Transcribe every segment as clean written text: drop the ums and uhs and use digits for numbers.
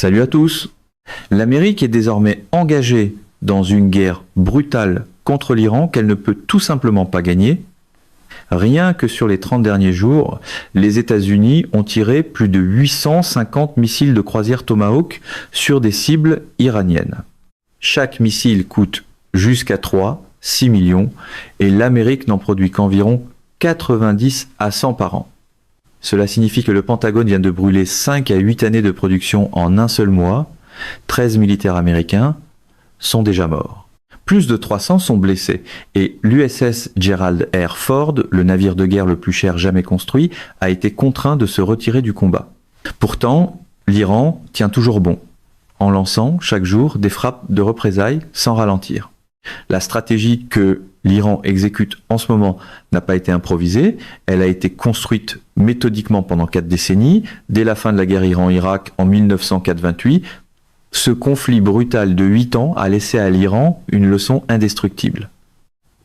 Salut à tous. L'Amérique est désormais engagée dans une guerre brutale contre l'Iran qu'elle ne peut tout simplement pas gagner. Rien que sur les 30 derniers jours, les États-Unis ont tiré plus de 850 missiles de croisière Tomahawk sur des cibles iraniennes. Chaque missile coûte jusqu'à 6 millions et l'Amérique n'en produit qu'environ 90 à 100 par an. Cela signifie que le Pentagone vient de brûler 5 à 8 années de production en un seul mois. 13 militaires américains sont déjà morts. Plus de 300 sont blessés et l'USS Gerald R. Ford, le navire de guerre le plus cher jamais construit, a été contraint de se retirer du combat. Pourtant, l'Iran tient toujours bon, en lançant chaque jour des frappes de représailles sans ralentir. La stratégie que l'Iran exécute en ce moment n'a pas été improvisée, elle a été construite méthodiquement pendant 4 décennies. Dès la fin de la guerre Iran-Irak en 1904-28, ce conflit brutal de 8 ans a laissé à l'Iran une leçon indestructible.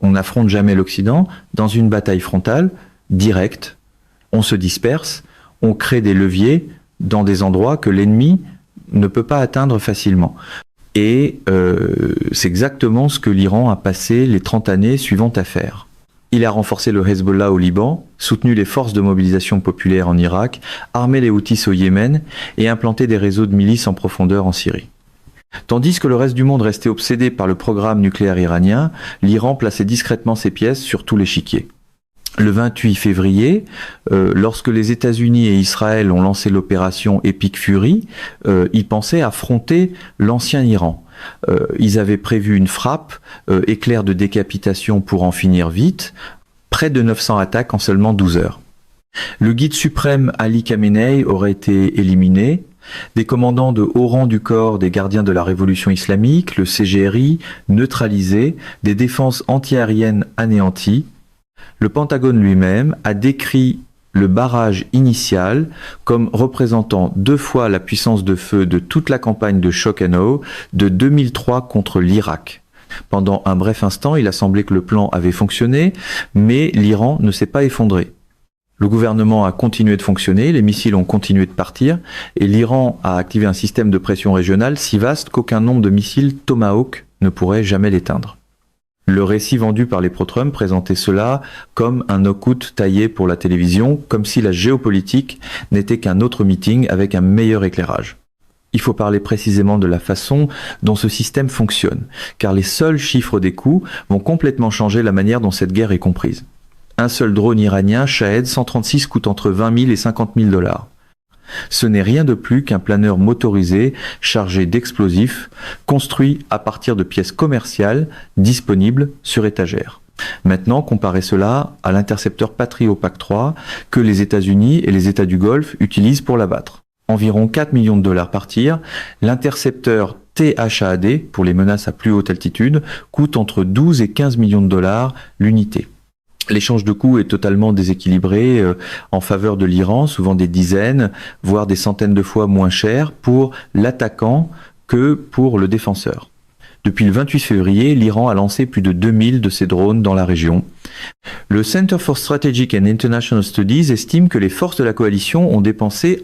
On n'affronte jamais l'Occident dans une bataille frontale, directe, on se disperse, on crée des leviers dans des endroits que l'ennemi ne peut pas atteindre facilement. Et c'est exactement ce que l'Iran a passé les 30 années suivantes à faire. Il a renforcé le Hezbollah au Liban, soutenu les forces de mobilisation populaire en Irak, armé les Houthis au Yémen et implanté des réseaux de milices en profondeur en Syrie. Tandis que le reste du monde restait obsédé par le programme nucléaire iranien, l'Iran plaçait discrètement ses pièces sur tout l'échiquier. Le 28 février, lorsque les États-Unis et Israël ont lancé l'opération Epic Fury, ils pensaient affronter l'ancien Iran. Ils avaient prévu une frappe, éclair de décapitation pour en finir vite, près de 900 attaques en seulement 12 heures. Le guide suprême Ali Khamenei aurait été éliminé, des commandants de haut rang du corps des gardiens de la révolution islamique, le CGRI, neutralisés, des défenses antiaériennes anéanties. Le Pentagone lui-même a décrit le barrage initial comme représentant 2 fois la puissance de feu de toute la campagne de Shock and Awe de 2003 contre l'Irak. Pendant un bref instant, il a semblé que le plan avait fonctionné, mais l'Iran ne s'est pas effondré. Le gouvernement a continué de fonctionner, les missiles ont continué de partir, et l'Iran a activé un système de pression régionale si vaste qu'aucun nombre de missiles Tomahawk ne pourrait jamais l'éteindre. Le récit vendu par les pro-Trump présentait cela comme un knock-out taillé pour la télévision, comme si la géopolitique n'était qu'un autre meeting avec un meilleur éclairage. Il faut parler précisément de la façon dont ce système fonctionne, car les seuls chiffres des coûts vont complètement changer la manière dont cette guerre est comprise. Un seul drone iranien, Shahed 136, coûte entre 20 000 et 50 000 $. Ce n'est rien de plus qu'un planeur motorisé chargé d'explosifs, construit à partir de pièces commerciales disponibles sur étagère. Maintenant, comparez cela à l'intercepteur Patriot PAC-3 que les États-Unis et les États du Golfe utilisent pour l'abattre. Environ 4 millions de $ par tir, l'intercepteur THAAD, pour les menaces à plus haute altitude, coûte entre 12 et 15 millions de $ l'unité. L'échange de coûts est totalement déséquilibré en faveur de l'Iran, souvent des dizaines, voire des centaines de fois moins cher pour l'attaquant que pour le défenseur. Depuis le 28 février, l'Iran a lancé plus de 2000 de ces drones dans la région. Le Center for Strategic and International Studies estime que les forces de la coalition ont dépensé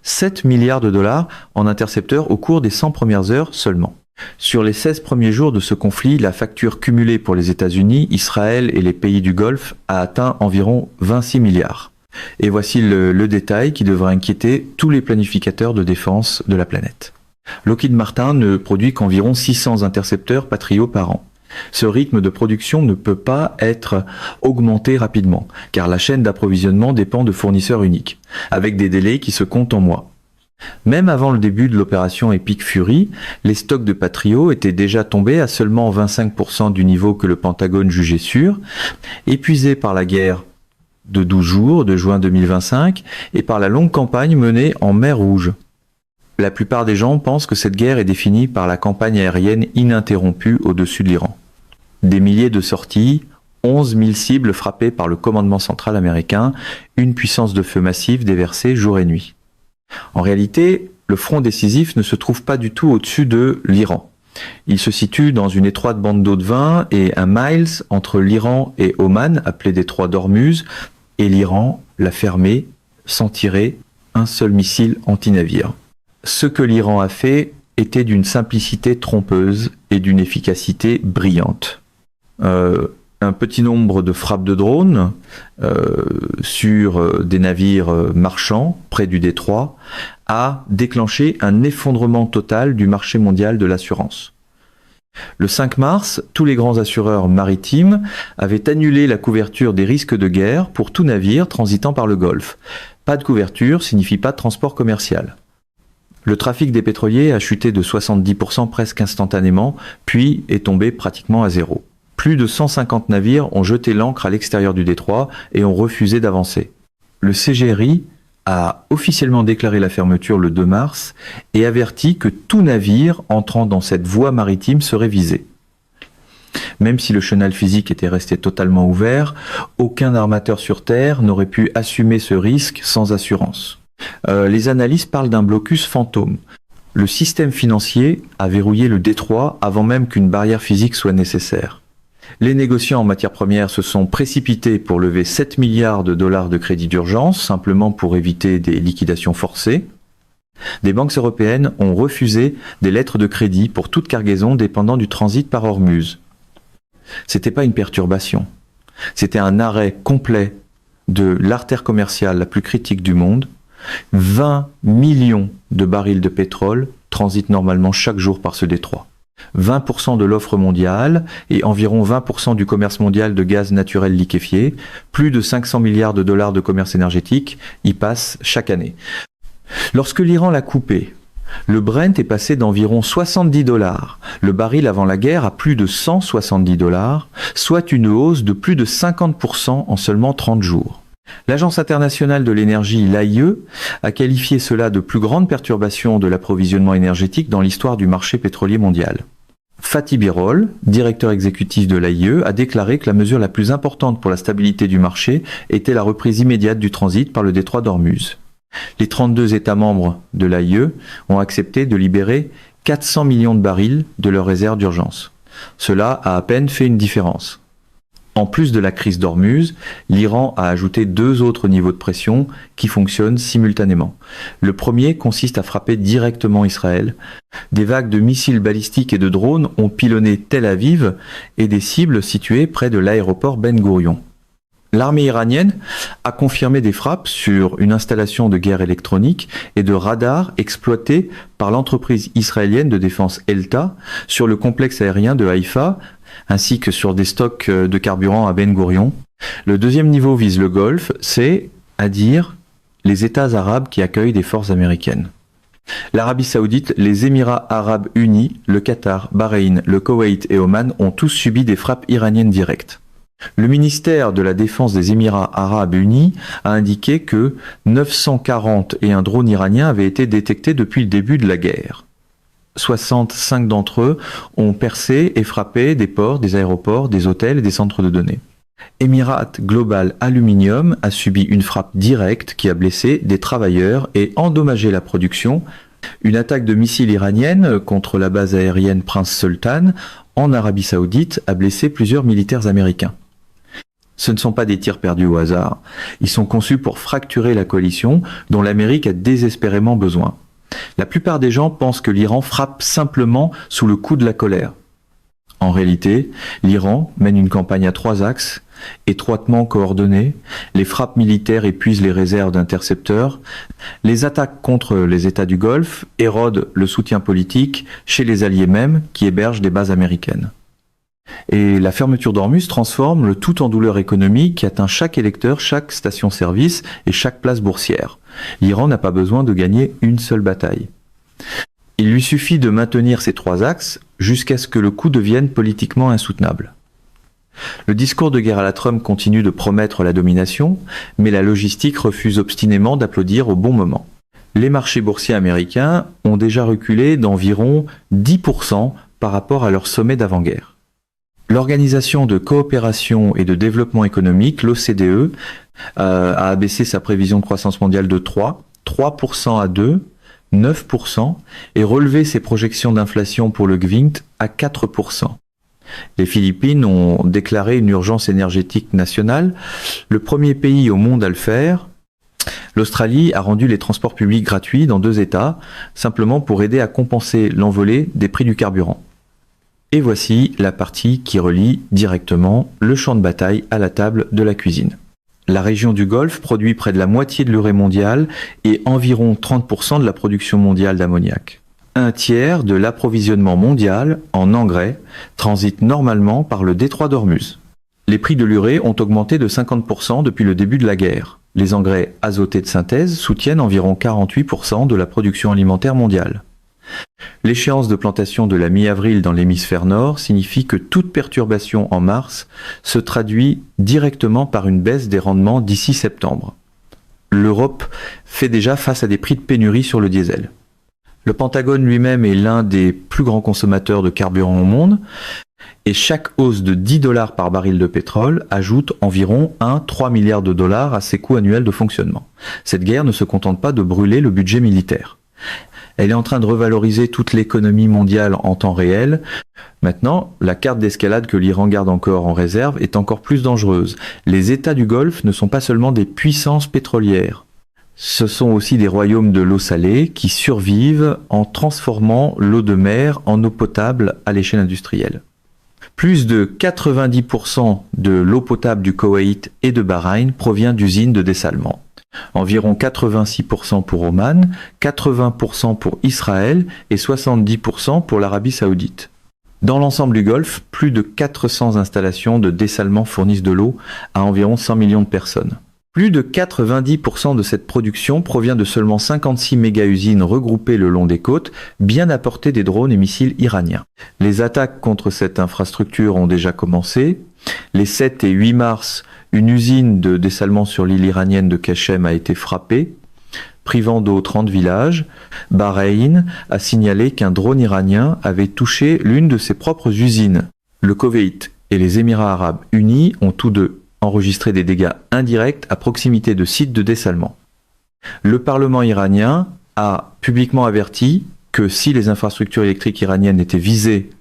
7 milliards de $ en intercepteurs au cours des 100 premières heures seulement. Sur les 16 premiers jours de ce conflit, la facture cumulée pour les États-Unis, Israël et les pays du Golfe a atteint environ 26 milliards. Et voici le détail qui devrait inquiéter tous les planificateurs de défense de la planète. Lockheed Martin ne produit qu'environ 600 intercepteurs Patriot par an. Ce rythme de production ne peut pas être augmenté rapidement, car la chaîne d'approvisionnement dépend de fournisseurs uniques, avec des délais qui se comptent en mois. Même avant le début de l'opération Epic Fury, les stocks de Patriot étaient déjà tombés à seulement 25% du niveau que le Pentagone jugeait sûr, épuisés par la guerre de 12 jours de juin 2025 et par la longue campagne menée en mer Rouge. La plupart des gens pensent que cette guerre est définie par la campagne aérienne ininterrompue au-dessus de l'Iran. Des milliers de sorties, 11 000 cibles frappées par le commandement central américain, une puissance de feu massive déversée jour et nuit. En réalité, le front décisif ne se trouve pas du tout au-dessus de l'Iran. Il se situe dans une étroite bande d'eau de vin et un miles entre l'Iran et Oman, appelé détroit d'Ormuz, et l'Iran l'a fermé sans tirer un seul missile anti-navire. Ce que l'Iran a fait était d'une simplicité trompeuse et d'une efficacité brillante. Un petit nombre de frappes de drones sur des navires marchands près du détroit a déclenché un effondrement total du marché mondial de l'assurance. Le 5 mars, tous les grands assureurs maritimes avaient annulé la couverture des risques de guerre pour tout navire transitant par le Golfe. Pas de couverture signifie pas de transport commercial. Le trafic des pétroliers a chuté de 70% presque instantanément, puis est tombé pratiquement à zéro. Plus de 150 navires ont jeté l'ancre à l'extérieur du détroit et ont refusé d'avancer. Le CGRI a officiellement déclaré la fermeture le 2 mars et averti que tout navire entrant dans cette voie maritime serait visé. Même si le chenal physique était resté totalement ouvert, aucun armateur sur Terre n'aurait pu assumer ce risque sans assurance. Les analystes parlent d'un blocus fantôme. Le système financier a verrouillé le détroit avant même qu'une barrière physique soit nécessaire. Les négociants en matières premières se sont précipités pour lever 7 milliards de dollars de crédit d'urgence, simplement pour éviter des liquidations forcées. Des banques européennes ont refusé des lettres de crédit pour toute cargaison dépendant du transit par Ormuz. C'était pas une perturbation, c'était un arrêt complet de l'artère commerciale la plus critique du monde. 20 millions de barils de pétrole transitent normalement chaque jour par ce détroit. 20% de l'offre mondiale et environ 20% du commerce mondial de gaz naturel liquéfié, plus de 500 milliards de dollars de commerce énergétique y passent chaque année. Lorsque l'Iran l'a coupé, le Brent est passé d'environ 70 dollars, le baril avant la guerre à plus de 170 dollars, soit une hausse de plus de 50% en seulement 30 jours. L'Agence internationale de l'énergie, l'AIE, a qualifié cela de plus grande perturbation de l'approvisionnement énergétique dans l'histoire du marché pétrolier mondial. Fatih Birol, directeur exécutif de l'AIE, a déclaré que la mesure la plus importante pour la stabilité du marché était la reprise immédiate du transit par le détroit d'Ormuz. Les 32 États membres de l'AIE ont accepté de libérer 400 millions de barils de leurs réserves d'urgence. Cela a à peine fait une différence. En plus de la crise d'Ormuz, l'Iran a ajouté 2 autres niveaux de pression qui fonctionnent simultanément. Le premier consiste à frapper directement Israël. Des vagues de missiles balistiques et de drones ont pilonné Tel Aviv et des cibles situées près de l'aéroport Ben Gourion. L'armée iranienne a confirmé des frappes sur une installation de guerre électronique et de radars exploités par l'entreprise israélienne de défense Elta sur le complexe aérien de Haïfa, ainsi que sur des stocks de carburant à Ben Gourion. Le deuxième niveau vise le Golfe, c'est-à-dire les États arabes qui accueillent des forces américaines. L'Arabie Saoudite, les Émirats Arabes Unis, le Qatar, Bahreïn, le Koweït et Oman ont tous subi des frappes iraniennes directes. Le ministère de la Défense des Émirats Arabes Unis a indiqué que 941 drones iraniens avaient été détectés depuis le début de la guerre. 65 d'entre eux ont percé et frappé des ports, des aéroports, des hôtels et des centres de données. Emirat Global Aluminium a subi une frappe directe qui a blessé des travailleurs et endommagé la production. Une attaque de missiles iranienne contre la base aérienne Prince Sultan en Arabie Saoudite a blessé plusieurs militaires américains. Ce ne sont pas des tirs perdus au hasard. Ils sont conçus pour fracturer la coalition dont l'Amérique a désespérément besoin. La plupart des gens pensent que l'Iran frappe simplement sous le coup de la colère. En réalité, l'Iran mène une campagne à 3 axes, étroitement coordonnée. Les frappes militaires épuisent les réserves d'intercepteurs. Les attaques contre les États du Golfe érodent le soutien politique chez les alliés mêmes qui hébergent des bases américaines. Et la fermeture d'Ormuz transforme le tout en douleur économique qui atteint chaque électeur, chaque station-service et chaque place boursière. L'Iran n'a pas besoin de gagner une seule bataille. Il lui suffit de maintenir ces 3 axes jusqu'à ce que le coup devienne politiquement insoutenable. Le discours de guerre à la Trump continue de promettre la domination, mais la logistique refuse obstinément d'applaudir au bon moment. Les marchés boursiers américains ont déjà reculé d'environ 10% par rapport à leur sommet d'avant-guerre. L'Organisation de coopération et de développement économique, l'OCDE, a abaissé sa prévision de croissance mondiale de 3% à 2%, 9%, et relevé ses projections d'inflation pour le GVINT à 4%. Les Philippines ont déclaré une urgence énergétique nationale, le premier pays au monde à le faire. L'Australie a rendu les transports publics gratuits dans 2 États, simplement pour aider à compenser l'envolée des prix du carburant. Et voici la partie qui relie directement le champ de bataille à la table de la cuisine. La région du Golfe produit près de la moitié de l'urée mondiale et environ 30% de la production mondiale d'ammoniac. Un tiers de l'approvisionnement mondial en engrais transite normalement par le détroit d'Ormuz. Les prix de l'urée ont augmenté de 50% depuis le début de la guerre. Les engrais azotés de synthèse soutiennent environ 48% de la production alimentaire mondiale. L'échéance de plantation de la mi-avril dans l'hémisphère nord signifie que toute perturbation en mars se traduit directement par une baisse des rendements d'ici septembre. L'Europe fait déjà face à des prix de pénurie sur le diesel. Le Pentagone lui-même est l'un des plus grands consommateurs de carburant au monde et chaque hausse de 10 $ par baril de pétrole ajoute environ 3 milliards de dollars à ses coûts annuels de fonctionnement. Cette guerre ne se contente pas de brûler le budget militaire. Elle est en train de revaloriser toute l'économie mondiale en temps réel. Maintenant, la carte d'escalade que l'Iran garde encore en réserve est encore plus dangereuse. Les États du Golfe ne sont pas seulement des puissances pétrolières. Ce sont aussi des royaumes de l'eau salée qui survivent en transformant l'eau de mer en eau potable à l'échelle industrielle. Plus de 90% de l'eau potable du Koweït et de Bahreïn provient d'usines de dessalement. Environ 86% pour Oman, 80% pour Israël et 70% pour l'Arabie Saoudite. Dans l'ensemble du Golfe, plus de 400 installations de dessalement fournissent de l'eau à environ 100 millions de personnes. Plus de 90% de cette production provient de seulement 56 méga-usines regroupées le long des côtes, bien à portée des drones et missiles iraniens. Les attaques contre cette infrastructure ont déjà commencé. Les 7 et 8 mars, une usine de dessalement sur l'île iranienne de Kashem a été frappée, privant d'eau 30 villages. Bahreïn a signalé qu'un drone iranien avait touché l'une de ses propres usines. Le Koweït et les Émirats arabes unis ont tous deux enregistré des dégâts indirects à proximité de sites de dessalement. Le Parlement iranien a publiquement averti que si les infrastructures électriques iraniennes étaient visées,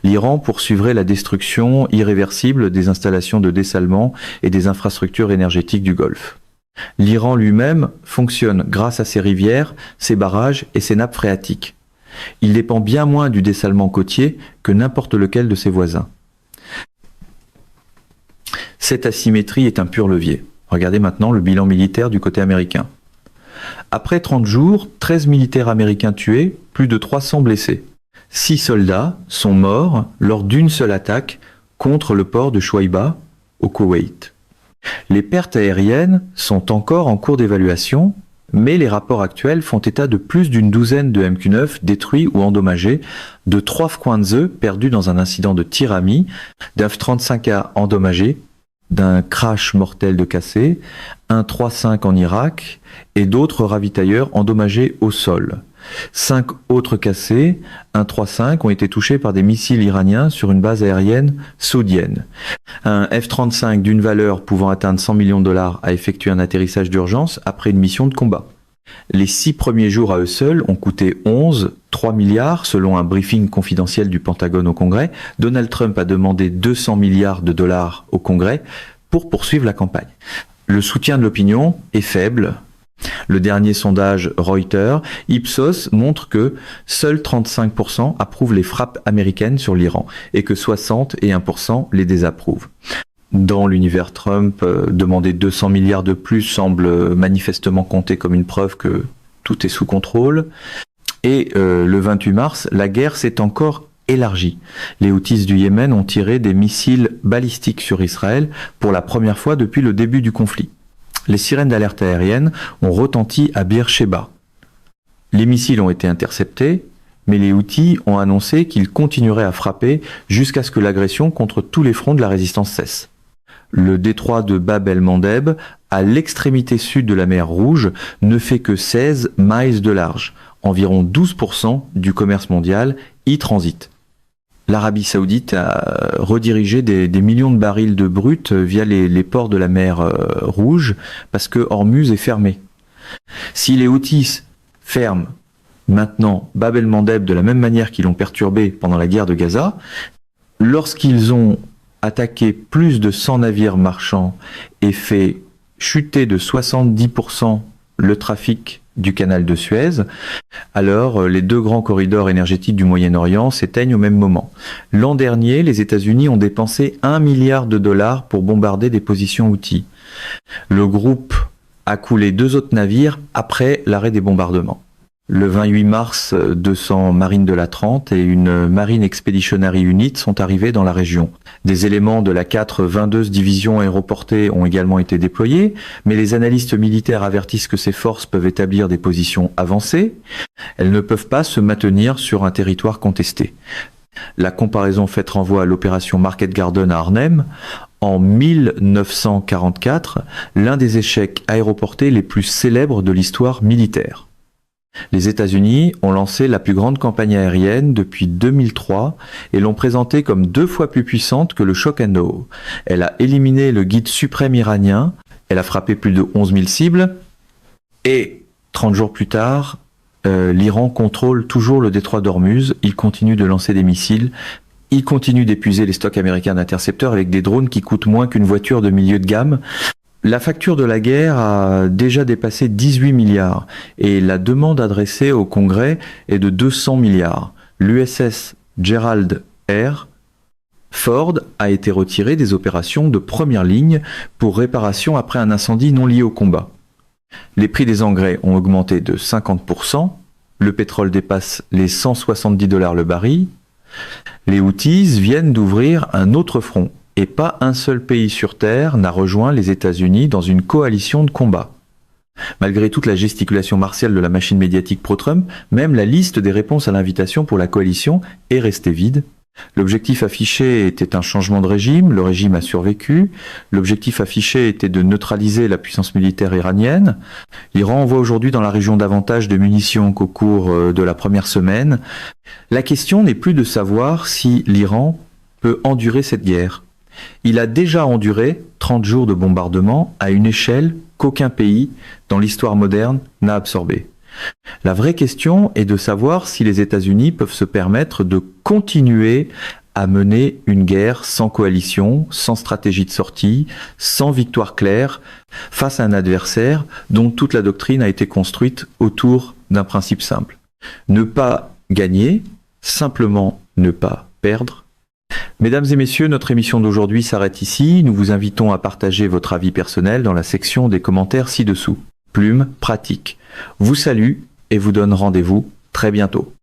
l'Iran poursuivrait la destruction irréversible des installations de dessalement et des infrastructures énergétiques du Golfe. L'Iran lui-même fonctionne grâce à ses rivières, ses barrages et ses nappes phréatiques. Il dépend bien moins du dessalement côtier que n'importe lequel de ses voisins. Cette asymétrie est un pur levier. Regardez maintenant le bilan militaire du côté américain. Après 30 jours, 13 militaires américains tués, plus de 300 blessés. 6 soldats sont morts lors d'une seule attaque contre le port de Chouaïba, au Koweït. Les pertes aériennes sont encore en cours d'évaluation, mais les rapports actuels font état de plus d'une douzaine de MQ-9 détruits ou endommagés, de 3 F-15E perdus dans un incident de tir ami, d'un F-35A endommagé, d'un crash mortel de cassé, un 3-5 en Irak et d'autres ravitailleurs endommagés au sol. 5 autres cassés, un 3-5, ont été touchés par des missiles iraniens sur une base aérienne saoudienne. Un F-35 d'une valeur pouvant atteindre 100 millions de dollars a effectué un atterrissage d'urgence après une mission de combat. Les 6 premiers jours à eux seuls ont coûté 3 milliards selon un briefing confidentiel du Pentagone au Congrès. Donald Trump a demandé 200 milliards de dollars au Congrès pour poursuivre la campagne. Le soutien de l'opinion est faible. Le dernier sondage Reuters, Ipsos, montre que seuls 35% approuvent les frappes américaines sur l'Iran et que 61% les désapprouvent. Dans l'univers Trump, demander 200 milliards de plus semble manifestement compter comme une preuve que tout est sous contrôle. Et le 28 mars, la guerre s'est encore élargie. Les Houthis du Yémen ont tiré des missiles balistiques sur Israël pour la première fois depuis le début du conflit. Les sirènes d'alerte aérienne ont retenti à Beersheba. Les missiles ont été interceptés, mais les Houthis ont annoncé qu'ils continueraient à frapper jusqu'à ce que l'agression contre tous les fronts de la résistance cesse. Le détroit de Bab el-Mandeb, à l'extrémité sud de la mer Rouge, ne fait que 16 miles de large. Environ 12% du commerce mondial y transite. L'Arabie Saoudite a redirigé des millions de barils de brut via les ports de la mer Rouge parce que Hormuz est fermé. Si les Houthis ferment maintenant Bab el-Mandeb de la même manière qu'ils l'ont perturbé pendant la guerre de Gaza, lorsqu'ils ont attaqué plus de 100 navires marchands et fait chuter de 70% le trafic du canal de Suez, alors les deux grands corridors énergétiques du Moyen-Orient s'éteignent au même moment. L'an dernier, les États-Unis ont dépensé 1 milliard de dollars pour bombarder des positions Houthis. Le groupe a coulé 2 autres navires après l'arrêt des bombardements. Le 28 mars, 200 marines de la 30 et une Marine Expeditionary Unit sont arrivés dans la région. Des éléments de la 422 division aéroportée ont également été déployés, mais les analystes militaires avertissent que ces forces peuvent établir des positions avancées. Elles ne peuvent pas se maintenir sur un territoire contesté. La comparaison faite renvoie à l'opération Market Garden à Arnhem. En 1944, l'un des échecs aéroportés les plus célèbres de l'histoire militaire. Les États-Unis ont lancé la plus grande campagne aérienne depuis 2003 et l'ont présentée comme 2 fois plus puissante que le Shock and Awe. Elle a éliminé le guide suprême iranien, elle a frappé plus de 11 000 cibles et 30 jours plus tard, l'Iran contrôle toujours le détroit d'Ormuz, il continue de lancer des missiles, il continue d'épuiser les stocks américains d'intercepteurs avec des drones qui coûtent moins qu'une voiture de milieu de gamme. La facture de la guerre a déjà dépassé 18 milliards et la demande adressée au Congrès est de 200 milliards. L'USS Gerald R. Ford a été retiré des opérations de première ligne pour réparation après un incendie non lié au combat. Les prix des engrais ont augmenté de 50%, le pétrole dépasse les 170 $ le baril. Les Houthis viennent d'ouvrir un autre front. Et pas un seul pays sur Terre n'a rejoint les États-Unis dans une coalition de combat. Malgré toute la gesticulation martiale de la machine médiatique pro-Trump, même la liste des réponses à l'invitation pour la coalition est restée vide. L'objectif affiché était un changement de régime, le régime a survécu. L'objectif affiché était de neutraliser la puissance militaire iranienne. L'Iran envoie aujourd'hui dans la région davantage de munitions qu'au cours de la première semaine. La question n'est plus de savoir si l'Iran peut endurer cette guerre. Il a déjà enduré 30 jours de bombardement à une échelle qu'aucun pays dans l'histoire moderne n'a absorbée. La vraie question est de savoir si les États-Unis peuvent se permettre de continuer à mener une guerre sans coalition, sans stratégie de sortie, sans victoire claire, face à un adversaire dont toute la doctrine a été construite autour d'un principe simple. Ne pas gagner, simplement ne pas perdre. Mesdames et messieurs, notre émission d'aujourd'hui s'arrête ici. Nous vous invitons à partager votre avis personnel dans la section des commentaires ci-dessous. Plume pratique vous salue et vous donne rendez-vous très bientôt.